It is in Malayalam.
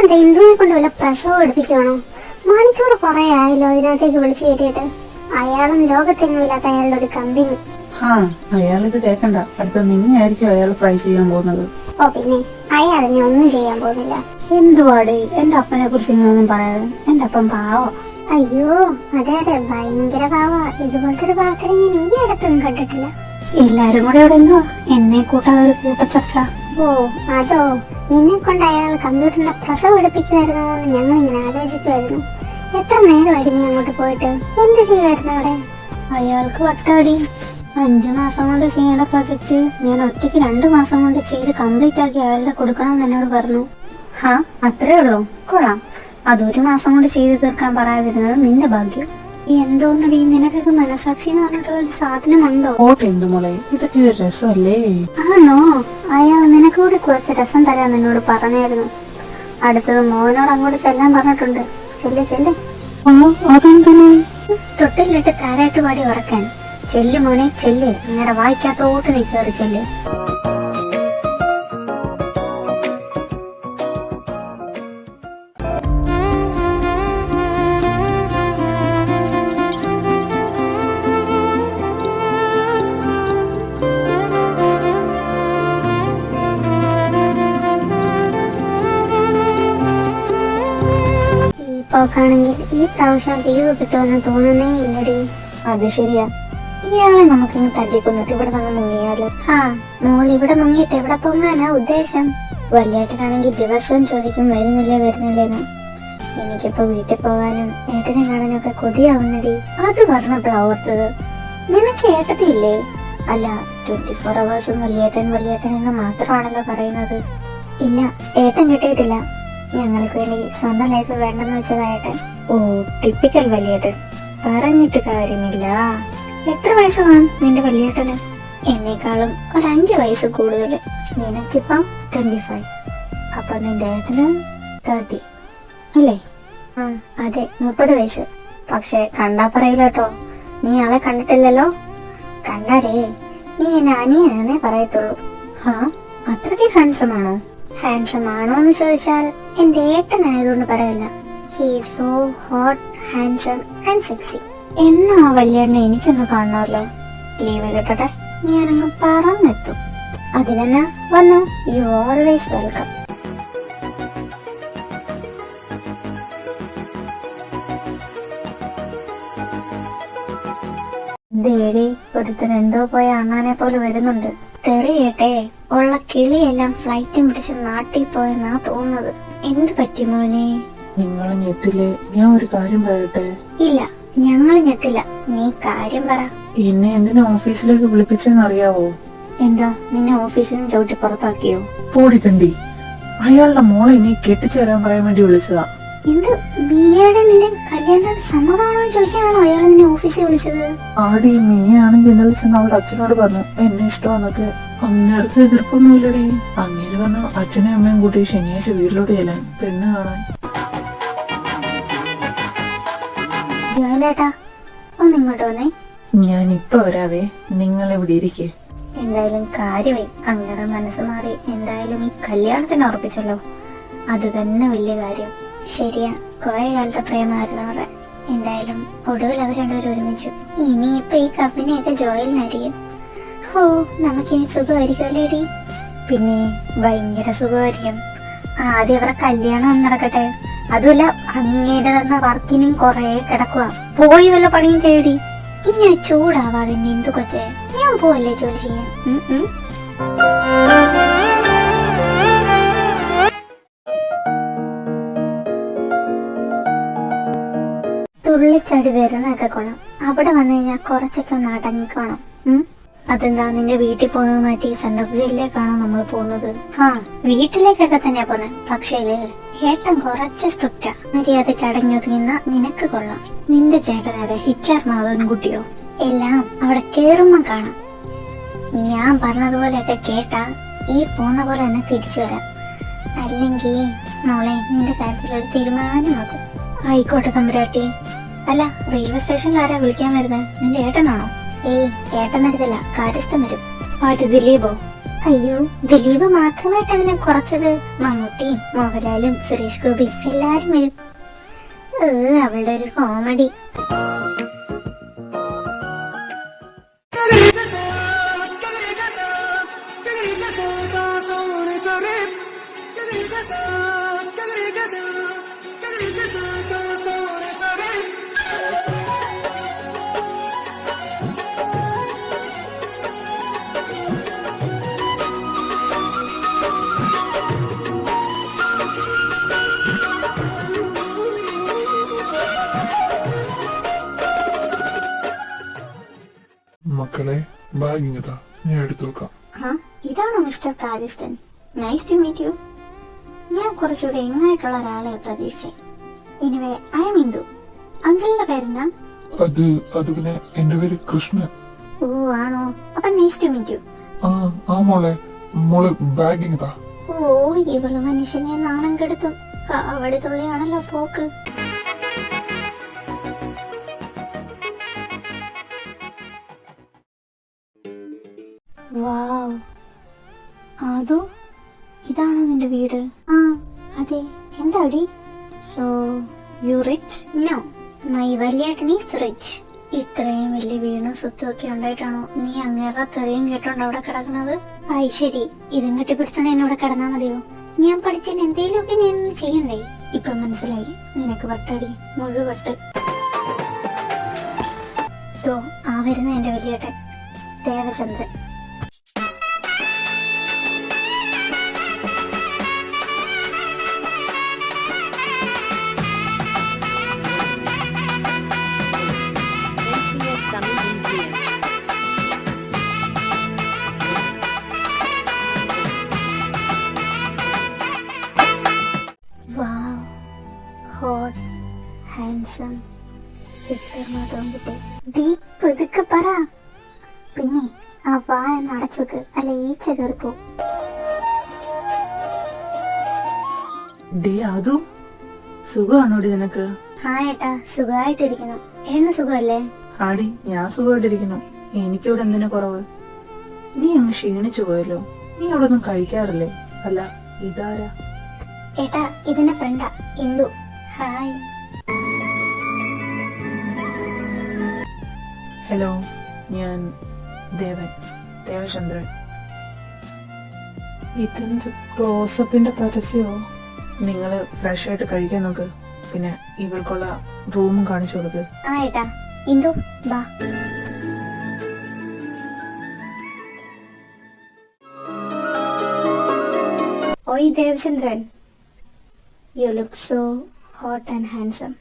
എന്താ ഇന്ദുവിനെ കൊണ്ട് വല്ല പ്രസവം എടുപ്പിക്കണോ? മണിക്കൂർ കുറെ ആയല്ലോ ഇതിനകത്തേക്ക് വിളിച്ചു കയറ്റിയിട്ട്. അയാളും ലോകത്തെങ്ങുമില്ലാത്ത അയാളുടെ ഒരു കമ്പനി. അയാളിത് കേക്കണ്ട. അടുത്ത നിന്നെയായിരിക്കും അയാൾ ഫ്രൈ ചെയ്യാൻ പോകുന്നത്. ഓ പിന്നെ അയാൾ ഇനി ഒന്നും ചെയ്യാൻ പോകുന്നില്ല. എന്തുവാടേ എന്റെ അപ്പനെ കുറിച്ച് ഇങ്ങനൊന്നും പറയാതെ. എന്റെ അപ്പം പാവ. അയ്യോ അതെ അതെ, ഭയങ്കര പാവ. ഇതുപോലത്തെ ഒരു പാവത്തിനെ ഞാൻ ഈ അടുത്തൊന്നും കണ്ടിട്ടില്ല. എല്ലാരും കൂടെ ഇവിടെ എന്തുവാ എന്നെ കൂട്ടാതെ ഒരു കൂട്ടച്ചർച്ച? ഓ അതോ, നിന്നെ കൊണ്ട് അയാൾ കമ്പ്യൂട്ടറിന്റെ പ്രസവം എടുപ്പിക്കുമായിരുന്നോ എന്ന് ഞങ്ങൾ ഇങ്ങനെ ആലോചിക്കുമായിരുന്നു. എത്ര നേരമായിരുന്നു നീ അങ്ങോട്ട് പോയിട്ട്? എന്ത് ചെയ്യുമായിരുന്നു അവിടെ? അയാൾക്ക് വട്ടാടി. 5 മാസം കൊണ്ട് ചെയ്യേണ്ട പ്രൊജക്ട് ഞാൻ ഒറ്റയ്ക്ക് 2 മാസം കൊണ്ട് ചെയ്ത് കംപ്ലീറ്റ് ആക്കി അയാളുടെ കൊടുക്കണമെന്ന് എന്നോട് പറഞ്ഞു. അത്രേ ഉള്ളൂ? കൊള്ളാം. അത് 1 മാസം കൊണ്ട് ചെയ്ത് തീർക്കാൻ പറയാതിരുന്നത് നിന്റെ ഭാഗ്യം. എന്തോന്നടി, നിനക്കൊക്കെ മനസാക്ഷി എന്ന് പറഞ്ഞിട്ടുള്ള ഒരു സാധനമുണ്ടോ? ഇതൊക്കെ ഒരു രസമല്ലേ? ആണോ? അയാൾ നിനക്ക് കൂടി കുറച്ച് രസം തരാൻ എന്നോട് പറഞ്ഞായിരുന്നു. അടുത്തത് മോനോട് അങ്ങോട്ട് ചെല്ലാൻ പറഞ്ഞിട്ടുണ്ട്. ചെല്ല്. അതെന്തിന്? തൊട്ടിലിട്ട് താരായിട്ട് പാടി ഉറക്കാൻ. ചെല്ല് മോനെ ചെല്ല്. അങ്ങനെ വായിക്കാത്തോട്ട് നീ കയറി ചെല്ല്. ണെങ്കിൽ ഈ പ്രാവശ്യം ലീവ് കിട്ടുമെന്ന് തോന്നുന്നേ ഇല്ലടി. അത് ശരിയാ. ഇയാളെ നമുക്കിങ്ങ് തല്ലിക്കൊന്നിട്ട് ഇവിടെ നമ്മൾ മുങ്ങിയാലോ? മോൾ ഇവിടെ മുങ്ങിയിട്ട് എവിടെ പൊങ്ങാനാ ഉദ്ദേശം? വലിയേട്ടനാണെങ്കിൽ ദിവസം ചോദിക്കും വരുന്നില്ലേന്ന്. എനിക്കിപ്പോ വീട്ടിൽ പോകാനും ഏട്ടനെ കാണാനും ഒക്കെ കൊതിയാവുന്നടി. അത് പറഞ്ഞപ്പോഴാ ഓർത്തത്, നിനക്ക് ഏട്ടത്തിയില്ലേ? അല്ല, 24 hours വലിയേട്ടൻ എന്ന് മാത്രമാണല്ലോ പറയുന്നത്. ഇല്ല, ഏട്ടൻ കിട്ടിയിട്ടില്ല. ഞങ്ങൾക്ക് വേണ്ടി സ്വന്തം ലൈഫ് വേണ്ടെന്ന് വെച്ചതായിട്ടൻ. ഓ, ടിപ്പിക്കൽ വലിയേട്ടൻ. പറഞ്ഞിട്ട് കാര്യമില്ല. എത്ര വയസ്സ് കാണും നിന്റെ വലിയേട്ടന്? എന്നേക്കാളും ഒരു 5 വയസ്സ് കൂടുതൽ. നിനക്കിപ്പം 25. അപ്പൊ നിന്റെ ഏട്ടന് 30 അല്ലേ? അതെ, 30 വയസ്സ്. പക്ഷെ കണ്ടാ പറയില്ല കേട്ടോ, നീ ആളെ കണ്ടിട്ടില്ലല്ലോ. കണ്ടാലേ നീ എന്നെ അനിയനെ പറയത്തുള്ളൂ. അത്രയ്ക്ക് ഹാൻസം ആണോ? ഹാൻസം ആണോ എന്ന് ചോദിച്ചാൽ എന്റെ ഏട്ടനായതുകൊണ്ട് പറയില്ല. He is so hot, handsome and sexy. എന്നാ വലിയേട്ടനെ എനിക്കൊന്ന് കാണണമല്ലോ. ലീവ് കിട്ടട്ടെ, ഞാനങ്ങ് പറന്നെത്തും. അതിനെന്നാ, വന്നു. You always welcome. ദേടി, ഒരുത്തൻ എന്തോ പോയ അണ്ണാനെ പോലെ വരുന്നുണ്ട്. തെറിയട്ടെ, ഉള്ള കിളിയെല്ലാം ഫ്ലൈറ്റും പിടിച്ച് നാട്ടിൽ പോയെന്നാ തോന്നുന്നത്. എന്ത് പറ്റി മോനെ? നിങ്ങൾ ഞെട്ടില്ലേ? ഞാൻ ഒരു കാര്യം പറയട്ടെ? ഇല്ല, ഞങ്ങൾ ഞെട്ടില്ല. നീ കാര്യം പറ. എന്നെ എന്തിനാ ഓഫീസിലേക്ക് വിളിപ്പിച്ചെന്ന് അറിയാവോ? എന്താ, നിന്നെ ഓഫീസിൽ നിന്ന് ചവിട്ടി പുറത്താക്കിയോ? പോടി തണ്ടി. അയാളുടെ മോളെ ഇനി കെട്ടിച്ചേരാൻ പറയാൻ വേണ്ടി വിളിച്ചതാ. എന്ത്, മിയയുടെ നിന്റെ കല്യാണത്തിന് സമ്മതമാണോ ചോദിക്കാനാണോ അയാൾ നിന്നെ ഓഫീസിൽ വിളിച്ചത്? ആടി, മിയാണെങ്കിൽ ഇന്നലെ ചെന്ന് അവളുടെ അച്ഛനോട് പറഞ്ഞു എന്നെ ഇഷ്ടമാന്നൊക്കെ. അങ്ങേർക്ക് എതിർപ്പൊന്നുമില്ലടി. അങ്ങേര് പറഞ്ഞു അച്ഛനെയും അമ്മയും കൂട്ടി ശനിയാഴ്ച വീട്ടിലോട്ട് ചെല്ലാൻ, പെണ്ണ് കാണാൻ. ജോലേട്ടാ, ഒന്നിങ്ങോട്ട് വന്നേ. ഞാൻ ഇപ്പൊ വരാവേ, നിങ്ങൾ ഇവിടെ ഇരിക്കേ. എന്തായാലും കാര്യമായി, അങ്ങനെ മനസ്സ് മാറി എന്തായാലും ഈ കല്യാണത്തിന് ഉറപ്പിച്ചല്ലോ. അത് തന്നെ വലിയ കാര്യം. ശരിയാ, കുറെ കാലത്തെ പ്രേമായിരുന്നു അവരുടെ. എന്തായാലും ഒടുവിൽ അവർ രണ്ടുപേരും ഒരുമിച്ചു. ഇനിയിപ്പൊ ഈ കമ്പനിയൊക്കെ ജോയിലിനായിരിക്കും. ഹോ, നമുക്കിനി സുഖമായിരിക്കുമല്ലേടി? പിന്നെ ഭയങ്കര സുഖമായിരിക്കും. ആദ്യം അവരുടെ കല്യാണം നടക്കട്ടെ. അതുമല്ല, അങ്ങേരെ തന്ന വർക്കിനും കൊറേ കിടക്കുക. പോയി വല്ല പണിയും ചെയ്യടി. ഇങ്ങനെ ചൂടാവാതെ എന്തു കൊച്ചേ, ഞാൻ പോവല്ലേ ജോലി ചെയ്യാൻ. തുള്ളിച്ചാടി വരുന്നൊക്കെ കൊണം. അവിടെ വന്നു കഴിഞ്ഞാൽ കുറച്ചൊക്കെ ഒന്ന് അടങ്ങിക്കോണം. അതെന്താ, നിന്റെ വീട്ടിൽ പോകുന്നത് മാറ്റി സെൻട്രൽ ജയിലിലേക്കാണോ നമ്മൾ പോകുന്നത്? വീട്ടിലേക്കൊക്കെ തന്നെയാ പോകുന്നത്. പക്ഷേ ഏട്ടൻ കുറച്ച് സ്ട്രിക്റ്റാ. മര്യാദക്ക് അടങ്ങി ഒതുങ്ങുന്ന നിനക്ക് കൊള്ളാം. നിന്റെ ചേട്ടനാരെ ഹിറ്റ്ലർ മാധവൻകുട്ടിയോ? എല്ലാം അവിടെ കേറുമ്പോ കാണാം. ഞാൻ പറഞ്ഞതുപോലെയൊക്കെ കേട്ടാ ഈ പോന്ന പോലെ തന്നെ തിരിച്ചു വരാം. അല്ലെങ്കിൽ മോളെ നിന്റെ കാര്യത്തിൽ ഒരു തീരുമാനമാകും. ആയിക്കോട്ടെ തമ്പുരാട്ടി. അല്ല, റെയിൽവേ സ്റ്റേഷനിൽ ആരാ വിളിക്കാൻ വരുന്നത്? നിന്റെ ഏട്ടനാണോ? ഏയ്, ഏട്ടൻ വരുന്നില്ല, കാര്യസ്ഥൻ വരും. ആര്, ദിലീപോ? അയ്യോ, ദിലീപ് മാത്രമായിട്ട് അതിനെ കുറച്ചത്. മമ്മൂട്ടിയും മോഹൻലാലും സുരേഷ് ഗോപിയും എല്ലാരും വരും. അവളുടെ ഒരു കോമഡി. മക്കളെ, ബാഗ് ഇങ്ങതാ, ഞാൻ എടുത്തു വെക്കാം. ഇതാണോ mister Karisthan? Nice to meet you. ഞാൻ കുറച്ചുകൂടെ എങ്ങായിട്ടുള്ള ഒരാളെ പ്രതീക്ഷിച്ചേ. Anyway, I am Indu. അങ്കിളിന്റെ പേരെന്നാ? അത് പിന്നെ എന്റെ പേര് കൃഷ്ണൻ. ഓ ആണോ? അപ്പൊ നൈസ് ടു മീറ്റ് യു. ആ മോളെ ബാഗ് ഇങ്ങതാ. ഓ, ഇവള് മനുഷ്യനെ നാണം കെടുത്തും. കാവടി തുള്ളിയാണല്ലോ പോക്ക്. വാവ്, അതോ ഇതാണോ നിന്റെ വീട്? ആ അതെ. എന്താടി? So you rich? No, my വലിയേട്ടൻ ഈസ് റിച്ച്. ഇത്രയും വലിയ വീണും സ്വത്തും ഒക്കെ ഉണ്ടായിട്ടാണോ നീ അങ്ങേറെ തെറിയും കേട്ടോണ്ട് അവിടെ കിടക്കുന്നത്? ആയി ശരി, ഇതും കെട്ടിപ്പിടിച്ചോണ്ട് എന്നോട് കിടന്നാ മതിയോ? ഞാൻ പഠിച്ചതിന് എന്തേലുമൊക്കെ ഞാൻ ചെയ്യണ്ടേ? ഇപ്പൊ മനസ്സിലായി, നിനക്ക് വട്ടടി, മുഴുവട്ട്. ആ വരുന്ന എന്റെ വലിയേട്ടൻ ദേവചന്ദ്രൻ. Wow, hot, handsome, Hitler Madhavankutty. Deep ഇതൊക്കെ പറ. പിന്നെ ആ വായ നടച്ചുവെക്ക്, അല്ല ഈച്ച കയറിപ്പോ. അതു സുഖമാണോടി നിനക്ക്? ആ ഏട്ടാ, സുഖമായിട്ടിരിക്കുന്നു. എണ്ണ സുഖമല്ലേ? ആടി, ഞാൻ സുഖമായിട്ടിരിക്കുന്നു. എനിക്കിവിടെ എന്തിനു കുറവ്? നീ അങ്ങ് ക്ഷീണിച്ചു പോയല്ലോ. നീ അവിടെ ഒന്നും കഴിക്കാറില്ലേ? അല്ല, ഇതാരാ? ഏട്ടാ, ഇതിന്റെ ഫ്രണ്ടാ, ഇന്ദു. ഹായ്. ഹലോ, ഞാൻ ദേവചന്ദ്രൻ. ഇതെന്ത് ക്ലോസപ്പിന്റെ പരസ്യമോ? നിങ്ങള് ഫ്രഷ് ആയിട്ട് കഴിക്കാൻ നോക്ക്. പിന്നെ ഇവൾക്കുള്ള റൂമും കാണിച്ചു കൊടുക്ക്. ആ ഏട്ടാ, ഇന്ദു ബാ. ഓയ് Devachandran, you look so hot and handsome.